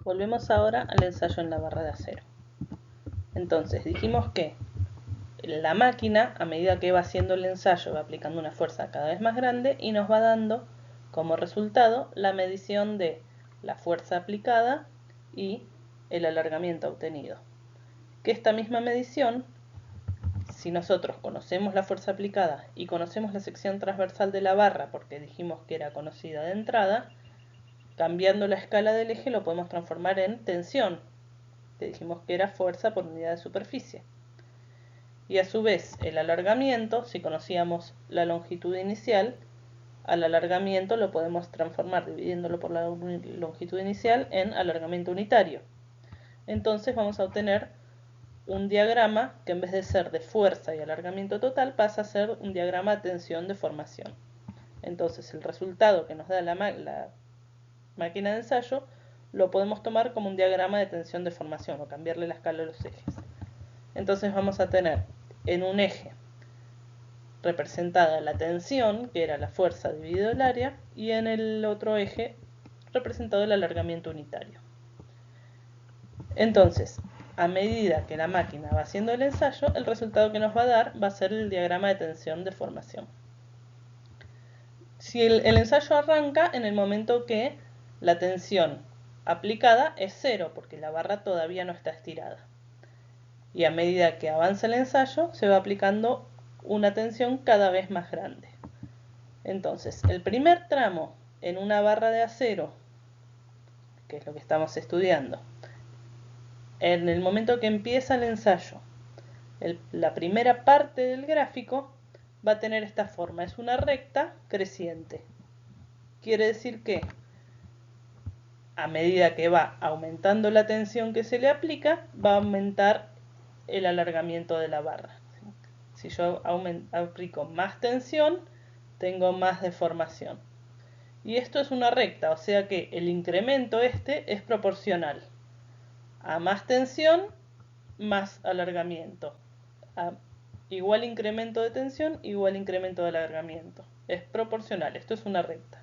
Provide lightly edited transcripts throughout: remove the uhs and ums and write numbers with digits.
Volvemos ahora al ensayo en la barra de acero. Entonces, dijimos que la máquina, a medida que va haciendo el ensayo, va aplicando una fuerza cada vez más grande y nos va dando como resultado la medición de la fuerza aplicada y el alargamiento obtenido. Que esta misma medición, si nosotros conocemos la fuerza aplicada y conocemos la sección transversal de la barra, porque dijimos que era conocida de entrada, cambiando la escala del eje lo podemos transformar en tensión, que dijimos que era fuerza por unidad de superficie. Y a su vez el alargamiento, si conocíamos la longitud inicial, al alargamiento lo podemos transformar dividiéndolo por la longitud inicial en alargamiento unitario. Entonces vamos a obtener un diagrama que en vez de ser de fuerza y alargamiento total pasa a ser un diagrama de tensión-deformación. Entonces el resultado que nos da la máquina de ensayo lo podemos tomar como un diagrama de tensión-deformación o cambiarle la escala de los ejes. Entonces vamos a tener en un eje representada la tensión, que era la fuerza dividido el área, y en el otro eje representado el alargamiento unitario. Entonces, a medida que la máquina va haciendo el ensayo, el resultado que nos va a dar va a ser el diagrama de tensión-deformación. Si el ensayo arranca en el momento que la tensión aplicada es 0, porque la barra todavía no está estirada. Y a medida que avanza el ensayo, se va aplicando una tensión cada vez más grande. Entonces, el primer tramo en una barra de acero, que es lo que estamos estudiando, en el momento que empieza el ensayo, la primera parte del gráfico va a tener esta forma, es una recta creciente. Quiere decir que a medida que va aumentando la tensión que se le aplica, va a aumentar el alargamiento de la barra. Si yo aplico más tensión, tengo más deformación. Y esto es una recta, o sea que el incremento este es proporcional. A más tensión, más alargamiento. A igual incremento de tensión, igual incremento de alargamiento. Es proporcional, esto es una recta.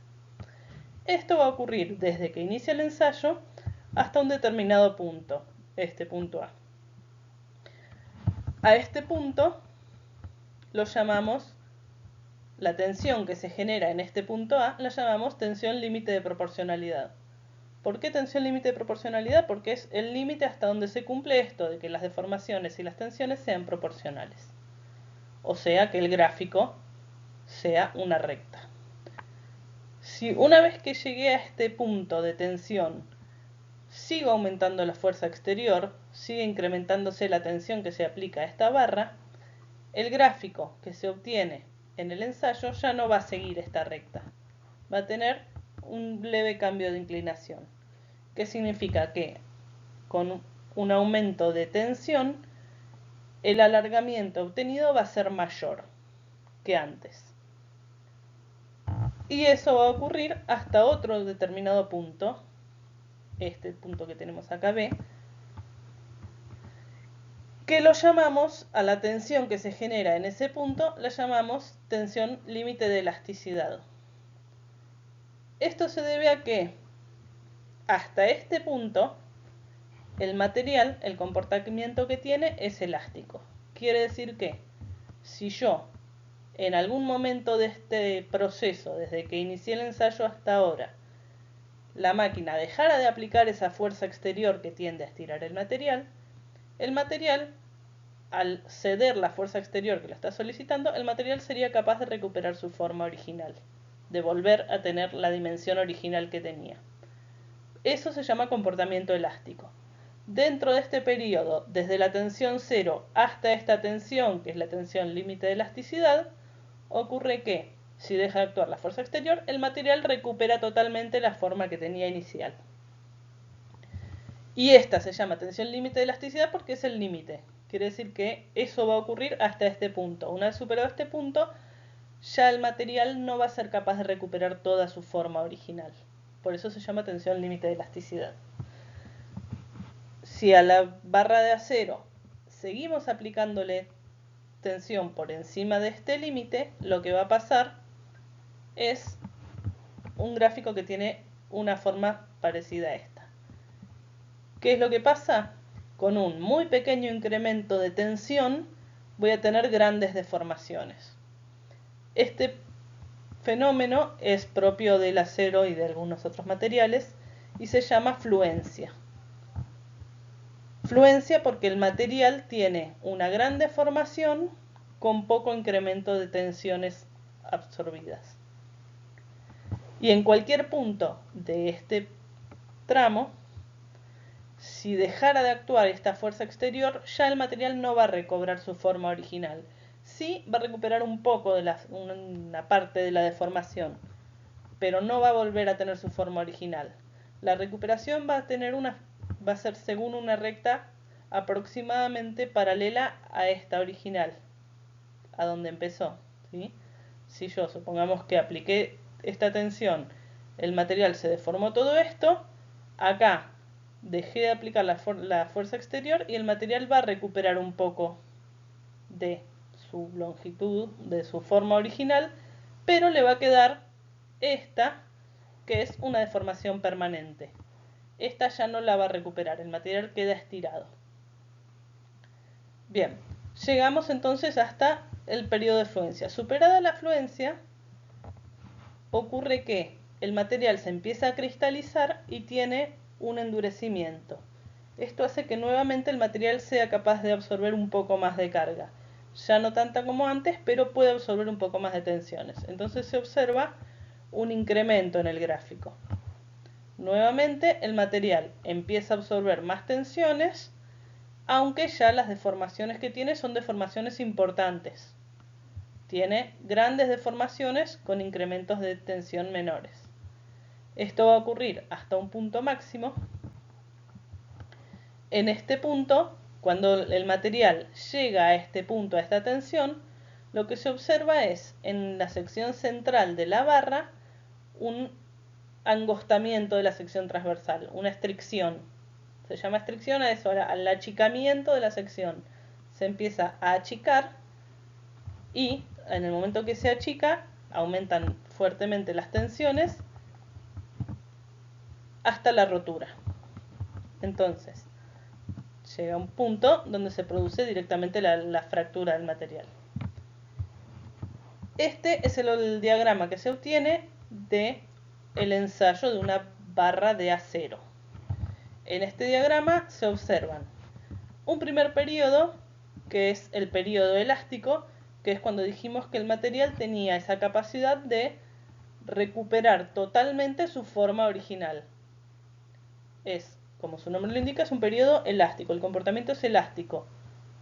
Esto va a ocurrir desde que inicia el ensayo hasta un determinado punto, este punto A. A este punto lo llamamos, la tensión que se genera en este punto A, la llamamos tensión límite de proporcionalidad. ¿Por qué tensión límite de proporcionalidad? Porque es el límite hasta donde se cumple esto de que las deformaciones y las tensiones sean proporcionales. O sea, que el gráfico sea una recta. Si una vez que llegué a este punto de tensión sigo aumentando la fuerza exterior, sigue incrementándose la tensión que se aplica a esta barra, el gráfico que se obtiene en el ensayo ya no va a seguir esta recta. Va a tener un leve cambio de inclinación. ¿Qué significa? Que con un aumento de tensión, el alargamiento obtenido va a ser mayor que antes. Y eso va a ocurrir hasta otro determinado punto, este punto que tenemos acá B, que lo llamamos, a la tensión que se genera en ese punto, la llamamos tensión límite de elasticidad. Esto se debe a que hasta este punto el material, el comportamiento que tiene es elástico. Quiere decir que si yo en algún momento de este proceso, desde que inicié el ensayo hasta ahora, la máquina dejara de aplicar esa fuerza exterior que tiende a estirar el material, al ceder la fuerza exterior que lo está solicitando, el material sería capaz de recuperar su forma original, de volver a tener la dimensión original que tenía. Eso se llama comportamiento elástico. Dentro de este periodo, desde la tensión 0 hasta esta tensión, que es la tensión límite de elasticidad, ocurre que, si deja de actuar la fuerza exterior, el material recupera totalmente la forma que tenía inicial. Y esta se llama tensión límite de elasticidad porque es el límite. Quiere decir que eso va a ocurrir hasta este punto. Una vez superado este punto, ya el material no va a ser capaz de recuperar toda su forma original. Por eso se llama tensión límite de elasticidad. Si a la barra de acero seguimos aplicándole tensión por encima de este límite, lo que va a pasar es un gráfico que tiene una forma parecida a esta. ¿Qué es lo que pasa? Con un muy pequeño incremento de tensión voy a tener grandes deformaciones. Este fenómeno es propio del acero y de algunos otros materiales y se llama fluencia. Fluencia porque el material tiene una gran deformación con poco incremento de tensiones absorbidas. Y en cualquier punto de este tramo, si dejara de actuar esta fuerza exterior, ya el material no va a recobrar su forma original. Sí va a recuperar un poco de una parte de la deformación, pero no va a volver a tener su forma original. La recuperación va a ser según una recta aproximadamente paralela a esta original, a donde empezó, ¿sí? Si yo supongamos que apliqué esta tensión, el material se deformó todo esto, acá dejé de aplicar la fuerza exterior y el material va a recuperar un poco de su longitud, de su forma original, pero le va a quedar esta, que es una deformación permanente. Esta ya no la va a recuperar, el material queda estirado. Bien, llegamos entonces hasta el periodo de fluencia. Superada la fluencia, ocurre que el material se empieza a cristalizar y tiene un endurecimiento. Esto hace que nuevamente el material sea capaz de absorber un poco más de carga. Ya no tanta como antes, pero puede absorber un poco más de tensiones. Entonces se observa un incremento en el gráfico. Nuevamente el material empieza a absorber más tensiones, aunque ya las deformaciones que tiene son deformaciones importantes. Tiene grandes deformaciones con incrementos de tensión menores. Esto va a ocurrir hasta un punto máximo. En este punto, cuando el material llega a este punto, a esta tensión, lo que se observa es en la sección central de la barra un angostamiento de la sección transversal, una estricción. Se llama estricción a eso, al achicamiento de la sección. Se empieza a achicar y en el momento que se achica aumentan fuertemente las tensiones hasta la rotura. Entonces, llega un punto donde se produce directamente la fractura del material. Este es el diagrama que se obtiene del ensayo de una barra de acero. En este diagrama se observan un primer periodo, que es el periodo elástico, que es cuando dijimos que el material tenía esa capacidad de recuperar totalmente su forma original. Es, como su nombre lo indica, es un periodo elástico. El comportamiento es elástico.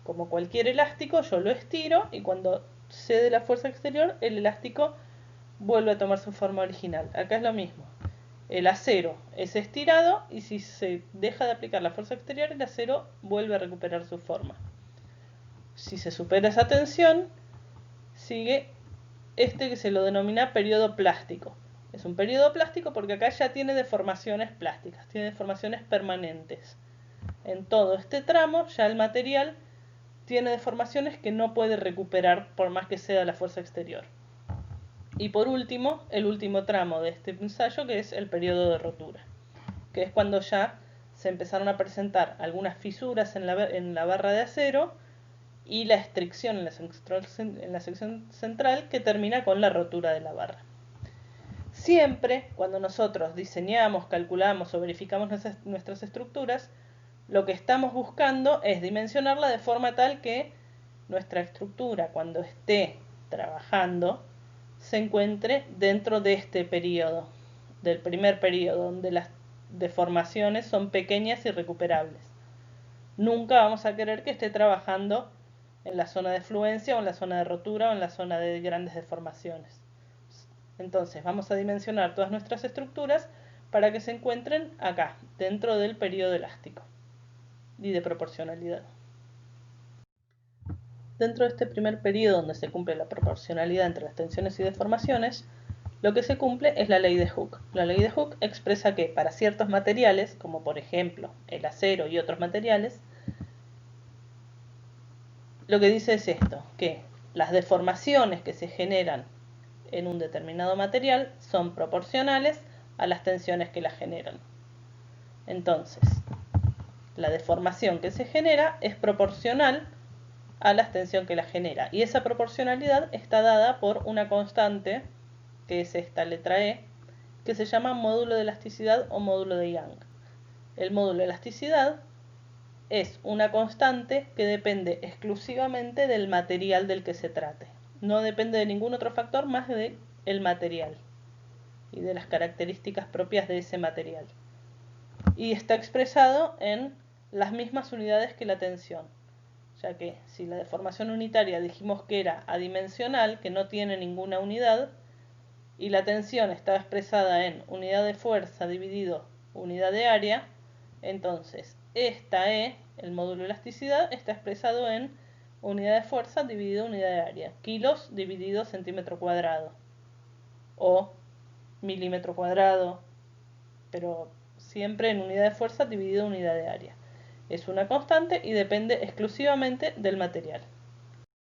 Como cualquier elástico, yo lo estiro y cuando cede la fuerza exterior, el elástico vuelve a tomar su forma original. Acá es lo mismo. El acero es estirado y si se deja de aplicar la fuerza exterior, el acero vuelve a recuperar su forma. Si se supera esa tensión, sigue este que se lo denomina periodo plástico. Es un periodo plástico porque acá ya tiene deformaciones plásticas, tiene deformaciones permanentes. En todo este tramo ya el material tiene deformaciones que no puede recuperar por más que ceda la fuerza exterior. Y por último, el último tramo de este ensayo, que es el periodo de rotura, que es cuando ya se empezaron a presentar algunas fisuras en la barra de acero y la estricción en la sección central que termina con la rotura de la barra. Siempre cuando nosotros diseñamos, calculamos o verificamos nuestras estructuras, lo que estamos buscando es dimensionarla de forma tal que nuestra estructura, cuando esté trabajando, se encuentre dentro de este periodo, del primer periodo, donde las deformaciones son pequeñas y recuperables. Nunca vamos a querer que esté trabajando en la zona de fluencia o en la zona de rotura o en la zona de grandes deformaciones. Entonces vamos a dimensionar todas nuestras estructuras para que se encuentren acá, dentro del periodo elástico y de proporcionalidad. Dentro de este primer periodo donde se cumple la proporcionalidad entre las tensiones y deformaciones, lo que se cumple es la ley de Hooke. La ley de Hooke expresa que para ciertos materiales, como por ejemplo el acero y otros materiales, lo que dice es esto, que las deformaciones que se generan en un determinado material son proporcionales a las tensiones que las generan. Entonces, la deformación que se genera es proporcional a la extensión que la genera. Y esa proporcionalidad está dada por una constante, que es esta letra E, que se llama módulo de elasticidad o módulo de Young. El módulo de elasticidad es una constante que depende exclusivamente del material del que se trate. No depende de ningún otro factor más de el material y de las características propias de ese material. Y está expresado en las mismas unidades que la tensión, ya que si la deformación unitaria dijimos que era adimensional, que no tiene ninguna unidad, y la tensión estaba expresada en unidad de fuerza dividido unidad de área, entonces esta E, el módulo de elasticidad, está expresado en unidad de fuerza dividido unidad de área, kilos dividido centímetro cuadrado, o milímetro cuadrado, pero siempre en unidad de fuerza dividido unidad de área. Es una constante y depende exclusivamente del material.